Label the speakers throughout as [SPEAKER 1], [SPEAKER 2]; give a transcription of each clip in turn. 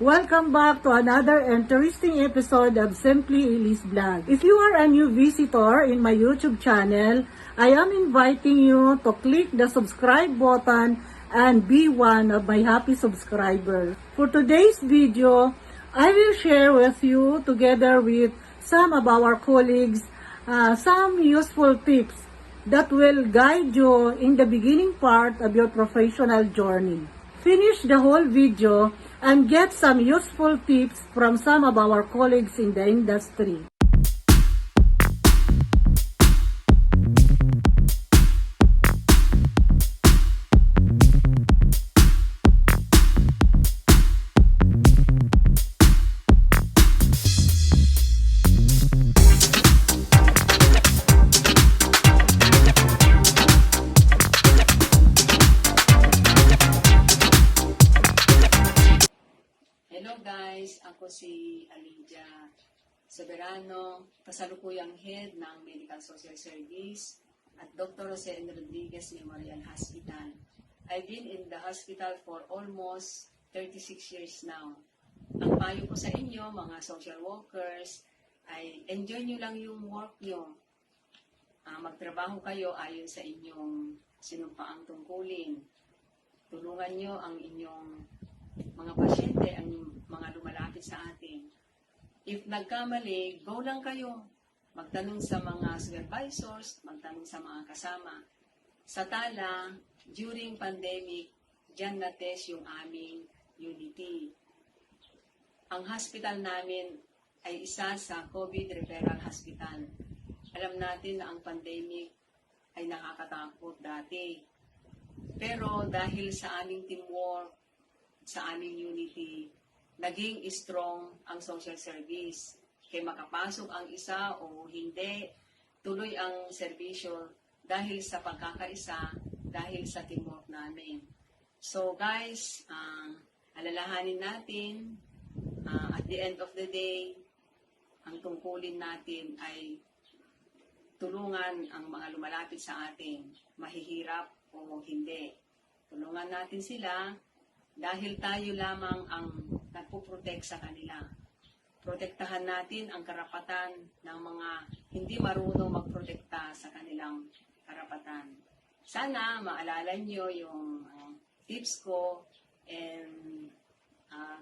[SPEAKER 1] Welcome back to another interesting episode of Simply Elise Vlog. If you are a new visitor in my YouTube channel, I am inviting you to click the subscribe button and be one of my happy subscribers. For today's video, I will share with you, together with some of our colleagues, some useful tips that will guide you in the beginning part of your professional journey. Finish the whole video and get some useful tips from some of our colleagues in the industry.
[SPEAKER 2] Hello guys, ako si Alidia Soberano, kasalukuyang head ng Medical Social Service at Dr. Jose N. Rodriguez Memorial Hospital. I've been in the hospital for almost 36 years now. Ang payo ko sa inyo, mga social workers, ay enjoy nyo lang yung work nyo. Magtrabaho kayo ayon sa inyong sinumpaang tungkulin. Tulungan nyo ang inyong mga pasyente, ang mga lumalapit sa atin. If nagkamali, go lang kayo. Magtanong sa mga supervisors, magtanong sa mga kasama. Sa tala, during pandemic, dyan na-test yung aming unity. Ang hospital namin ay isa sa COVID referral hospital. Alam natin na ang pandemic ay nakakatakot dati. Pero dahil sa aming teamwork, sa aming unity, naging strong ang social service. Kaya makapasok ang isa o hindi, tuloy ang serbisyo dahil sa pagkakaisa, dahil sa teamwork namin. So guys, alalahanin natin, at the end of the day, ang tungkulin natin ay tulungan ang mga lumalapit sa atin, mahihirap o hindi. Tulungan natin sila, dahil tayo lamang ang nagpo-protect sa kanila. Protektahan natin ang karapatan ng mga hindi marunong magprotekta sa kanilang karapatan. Sana maalala nyo yung tips ko, and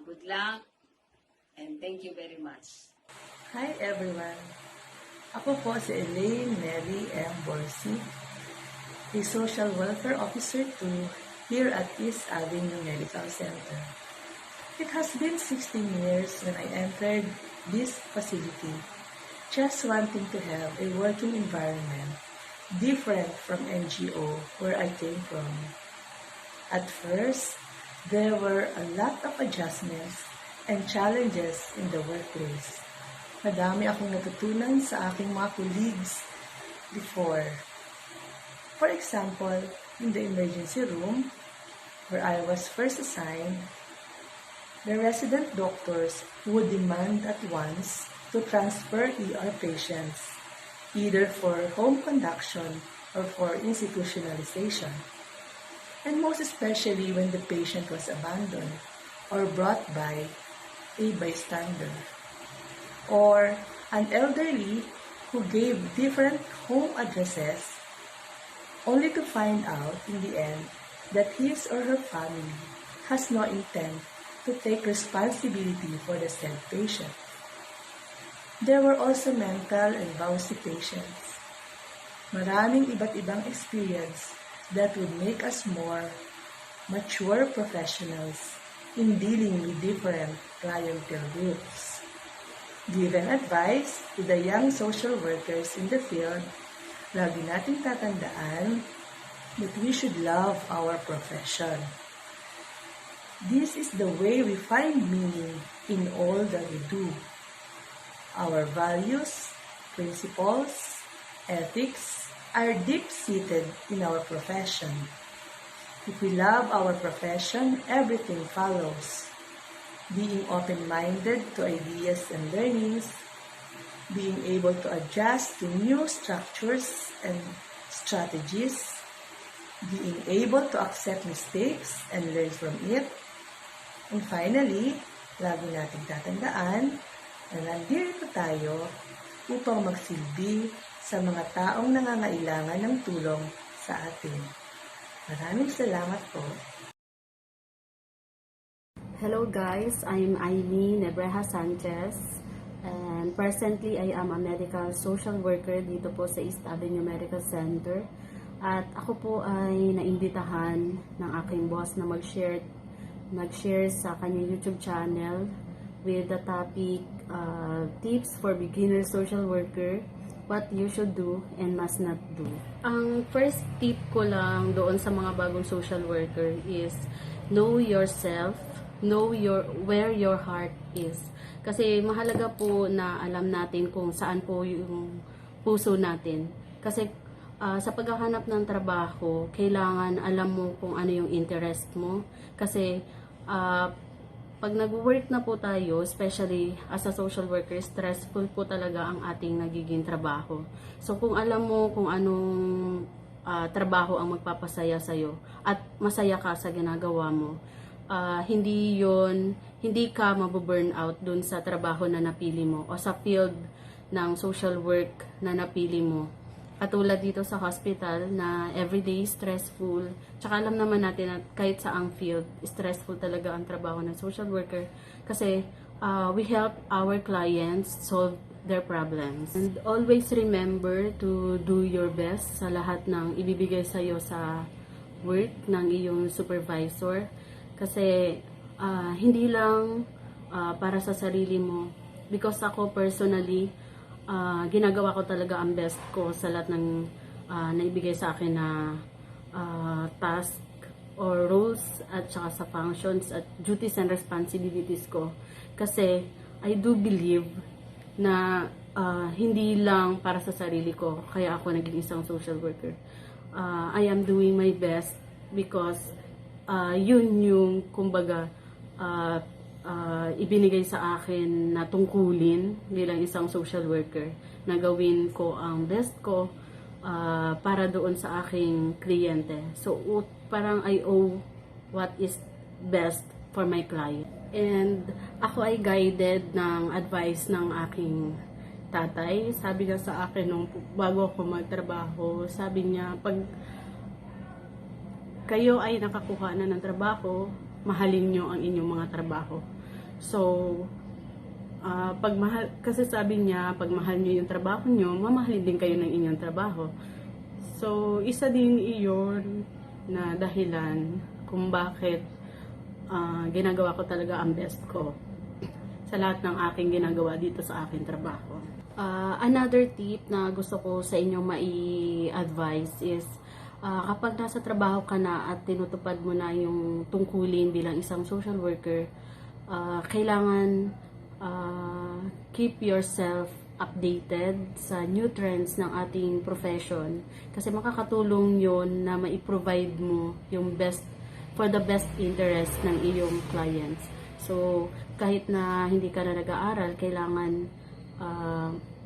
[SPEAKER 2] good luck and thank you very much.
[SPEAKER 3] Hi everyone! Ako po si Elaine Mary M. Borsi, a Social Welfare Officer 2 here at East Avenue Medical Center. It has been 16 years when I entered this facility, just wanting to have a working environment different from NGO where I came from. At first, there were a lot of adjustments and challenges in the workplace. Madami akong natutunan sa aking mga colleagues before. For example, in the emergency room, where I was first assigned, the resident doctors would demand at once to transfer ER patients, either for home conduction or for institutionalization, and most especially when the patient was abandoned or brought by a bystander, or an elderly who gave different home addresses only to find out in the end that his or her family has no intent to take responsibility for the said patient. There were also mental and vowsy patients. Maraming iba't ibang experience that would make us more mature professionals in dealing with different clientele groups. Given advice to the young social workers in the field, lagi nating tatandaan that we should love our profession. This is the way we find meaning in all that we do. Our values, principles, ethics are deep-seated in our profession. If we love our profession, everything follows. Being open-minded to ideas and learnings, being able to adjust to new structures and strategies, being able to accept mistakes and learn from it, and finally, lagi nating tatandaan na nandito tayo upang magsilbi sa mga taong nangangailangan ng tulong sa atin. Maraming salamat po.
[SPEAKER 4] Hello guys, I'm Aileen Nebreja Sanchez and presently I am a medical social worker dito po sa East Avenue Medical Center at ako po ay naimbitahan ng aking boss na mag-share sa kanyang YouTube channel with the topic tips for beginner social worker, what you should do and must not do. Ang first tip ko lang doon sa mga bagong social worker is know yourself, know where your heart is. Kasi mahalaga po na alam natin kung saan po yung puso natin. Kasi sa paghahanap ng trabaho, kailangan alam mo kung ano yung interest mo. Kasi pag nag-work na po tayo, especially as a social worker, stressful po talaga ang ating nagiging trabaho. So kung alam mo kung anong trabaho ang magpapasaya sa'yo at masaya ka sa ginagawa mo, hindi ka mabuburn out dun sa trabaho na napili mo o sa field ng social work na napili mo. Katulad dito sa hospital na everyday stressful. Tsaka alam naman natin na kahit sa ang field, stressful talaga ang trabaho ng social worker kasi we help our clients solve their problems. And always remember to do your best sa lahat ng ibibigay sa'yo sa work ng iyong supervisor. Kasi hindi lang para sa sarili mo. Because ako personally, ginagawa ko talaga ang best ko sa lahat ng naibigay sa akin na task or roles at saka sa functions at duties and responsibilities ko. Kasi I do believe na hindi lang para sa sarili ko kaya ako naging isang social worker. I am doing my best because yun yung kumbaga ibinigay sa akin na tungkulin bilang isang social worker na gawin ko ang best ko para doon sa aking kliyente. So parang I owe what is best for my client. And ako ay guided ng advice ng aking tatay. Sabi niya sa akin nung bago ako magtrabaho, sabi niya, pag kayo ay nakakuha na ng trabaho, mahalin nyo ang inyong mga trabaho. So, kasi sabi niya, pag mahal nyo yung trabaho nyo, mamahalin din kayo ng inyong trabaho. So, isa din iyon na dahilan kung bakit ginagawa ko talaga ang best ko sa lahat ng aking ginagawa dito sa aking trabaho. Another tip na gusto ko sa inyong mai-advise is kapag nasa trabaho ka na at tinutupad mo na yung tungkulin bilang isang social worker, kailangan keep yourself updated sa new trends ng ating profession. Kasi makakatulong yon na mai-provide mo yung best for the best interest ng iyong clients. So, kahit na hindi ka na nag-aaral, kailangan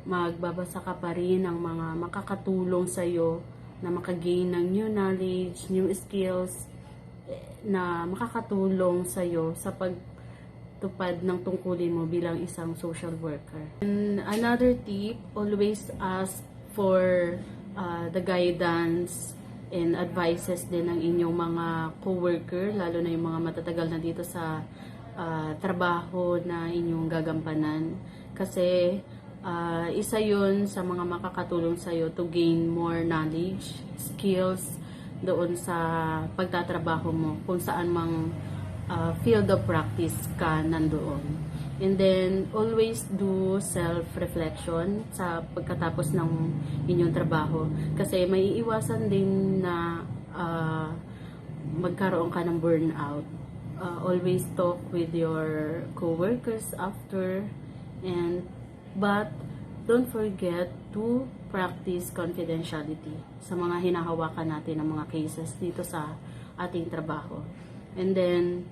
[SPEAKER 4] magbabasa ka pa rin ng mga makakatulong sa'yo na makagain ng new knowledge, new skills na makakatulong sa'yo sa pagtupad ng tungkulin mo bilang isang social worker. And another tip, always ask for the guidance and advices din ng inyong mga co-worker, lalo na yung mga matatagal na dito sa trabaho na inyong gagampanan. Kasi isa yun sa mga makakatulong sa'yo to gain more knowledge, skills doon sa pagtatrabaho mo, kung saan mang field of practice ka nandoon. And then, always do self-reflection sa pagkatapos ng inyong trabaho. Kasi may iiwasan din na magkaroon ka ng burnout. Always talk with your co-workers after, but don't forget to practice confidentiality sa mga hinahawakan natin ng mga cases dito sa ating trabaho. And then,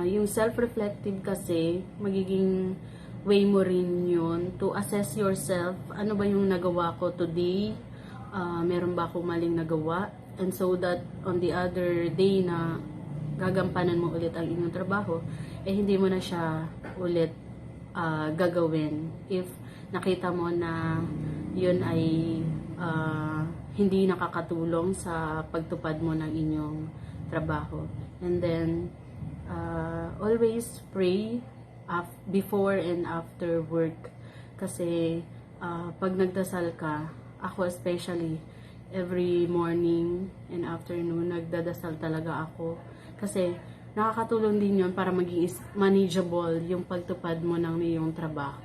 [SPEAKER 4] yung self-reflective kasi, magiging way mo rin yun to assess yourself. Ano ba yung nagawa ko today? Meron ba akong maling nagawa? And so that on the other day na gagampanan mo ulit ang inyong trabaho, hindi mo na siya ulit gagawin if nakita mo na yun ay hindi nakakatulong sa pagtupad mo ng inyong trabaho. And then, always pray before and after work. Kasi pag nagdasal ka, ako especially, every morning and afternoon, nagdadasal talaga ako. Kasi nakakatulong din yun para maging manageable yung pagtupad mo ng iyong trabaho.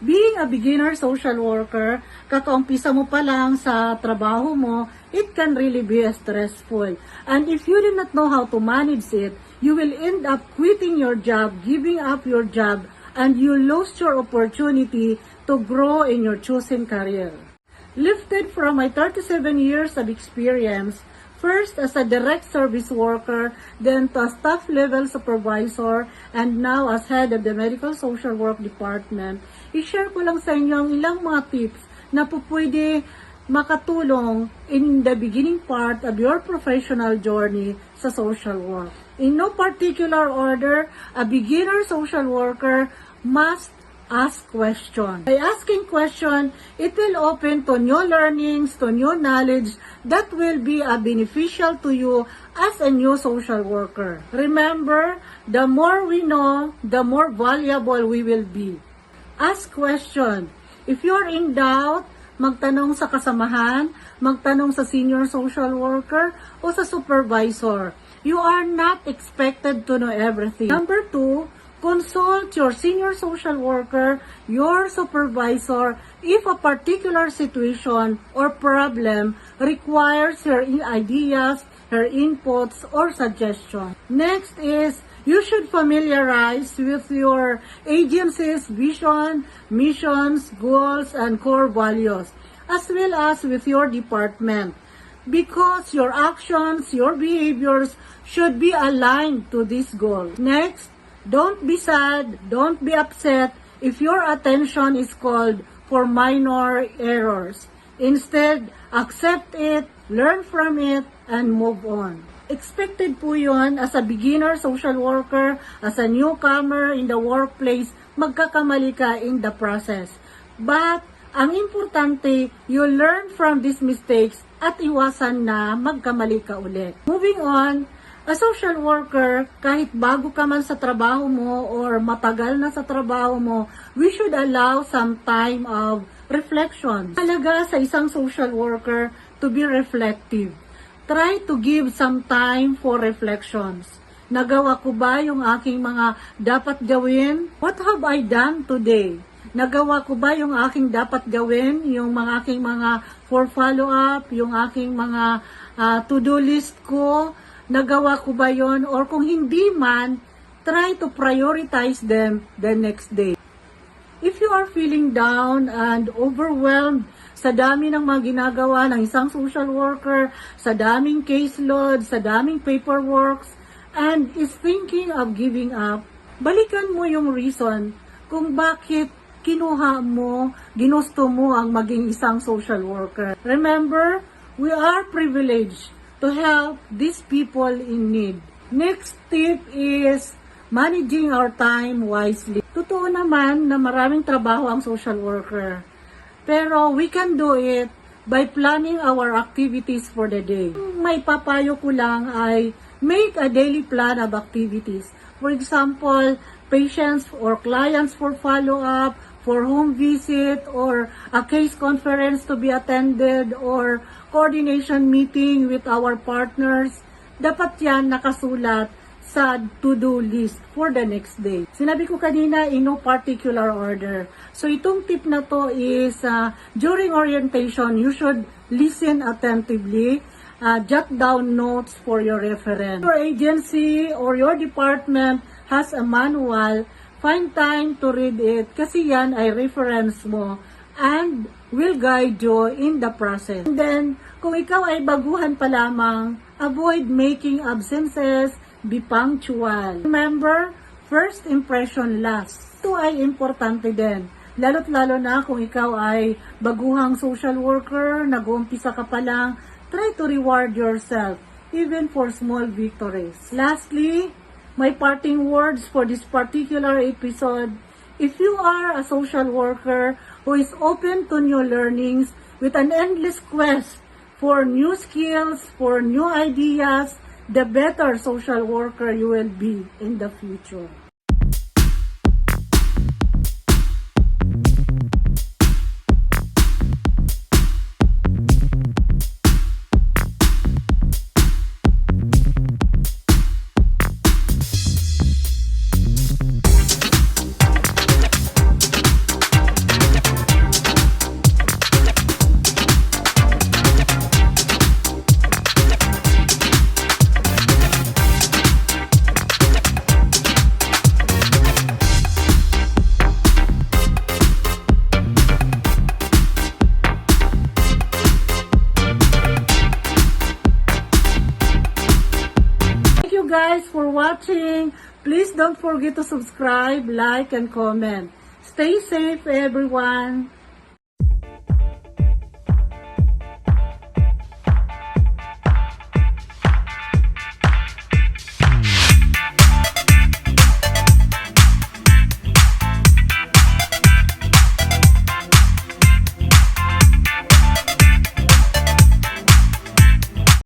[SPEAKER 1] Being a beginner social worker, kakaumpisa mo pa lang sa trabaho mo, it can really be stressful. And if you do not know how to manage it, you will end up quitting your job, giving up your job, and you lose your opportunity to grow in your chosen career. Lifted from my 37 years of experience, first as a direct service worker, then to a staff level supervisor, and now as head of the medical social work department, i-share ko lang sa inyo ang ilang mga tips na po pwede makatulong in the beginning part of your professional journey sa social work. In no particular order, a beginner social worker must ask question. By asking question, it will open to new learnings, to new knowledge that will be beneficial to you as a new social worker. Remember, the more we know, the more valuable we will be. Ask question. If you're in doubt, magtanong sa kasamahan, magtanong sa senior social worker o sa supervisor. You are not expected to know everything. Number 2, consult your senior social worker, your supervisor, if a particular situation or problem requires her ideas, her inputs, or suggestions. Next is, you should familiarize with your agency's vision, missions, goals, and core values, as well as with your department, because your actions, your behaviors should be aligned to this goal. Next, don't be sad, don't be upset if your attention is called for minor errors. Instead, accept it, learn from it, and move on. Expected po yun as a beginner social worker, as a newcomer in the workplace, magkakamali ka in the process. But, ang importante, you learn from these mistakes at iwasan na magkamali ka ulit. Moving on, a social worker, kahit bago ka man sa trabaho mo or matagal na sa trabaho mo, we should allow some time of reflection. Halaga sa isang social worker to be reflective. Try to give some time for reflections. Nagawa ko ba yung aking mga dapat gawin? What have I done today? Nagawa ko ba yung aking dapat gawin? Yung mga aking mga for follow-up, yung aking mga to-do list ko? Nagawa ko ba yon? Or kung hindi man, try to prioritize them the next day. If you are feeling down and overwhelmed sa dami ng mga ginagawa ng isang social worker, sa daming caseload, sa daming paperworks, and is thinking of giving up, balikan mo yung reason kung bakit kinuha mo, ginusto mo ang maging isang social worker. Remember, we are privileged to help these people in need. Next tip is managing our time wisely. Totoo naman na maraming trabaho ang social worker. Pero we can do it by planning our activities for the day. May papayo ko lang ay make a daily plan of activities. For example, patients or clients for follow-up, for home visit, or a case conference to be attended, or coordination meeting with our partners. Dapat yan nakasulat sa to-do list for the next day. Sinabi ko kanina, in no particular order. So itong tip na to is, during orientation, you should listen attentively, jot down notes for your reference. Your agency or your department has a manual, find time to read it kasi yan ay reference mo and will guide you in the process. And then, kung ikaw ay baguhan pa lamang, avoid making absences, be punctual. Remember, first impression lasts. Ito ay importante din. Lalo't lalo na kung ikaw ay baguhang social worker, nag-uumpisa ka pa lang, try to reward yourself, even for small victories. Lastly, My parting words for this particular episode: if you are a social worker who is open to new learnings with an endless quest for new skills, for new ideas, the better social worker you will be in the future. Guys for watching. Please don't forget to subscribe, like, and comment. Stay safe, everyone.